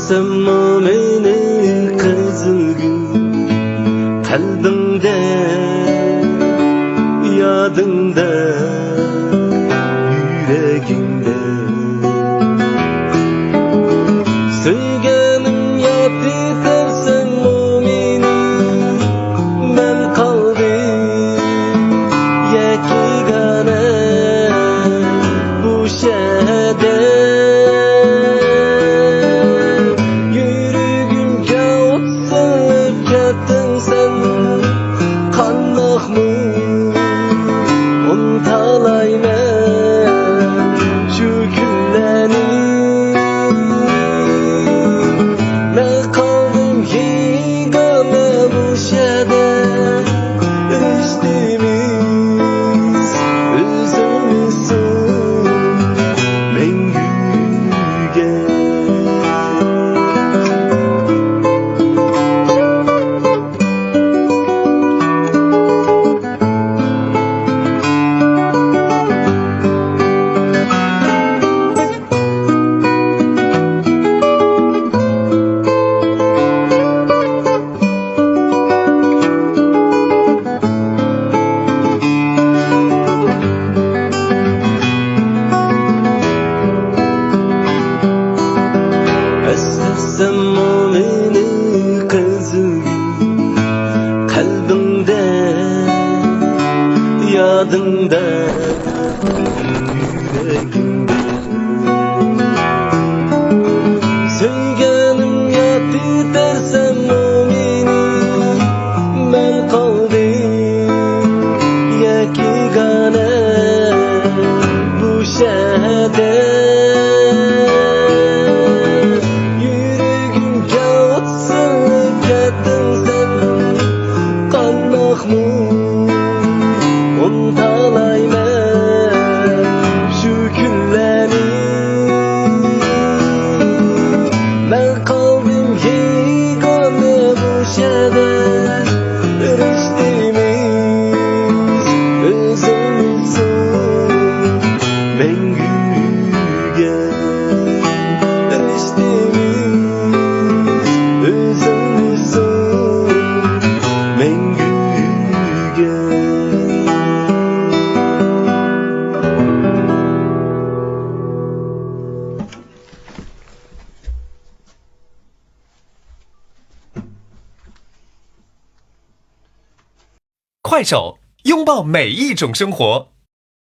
Estasam meni kızgın kalbimde, yadımda, yüreğimde. Söygenim yaptı tersen meni, ben kaldım yekigane bu şehirde. Estasam meni kızgın kalbimde, yadımda, yüreğimde. Söygenim yaptı dersem meni, ben kaldım yekigane bu şehirde.快手，拥抱每一种生活。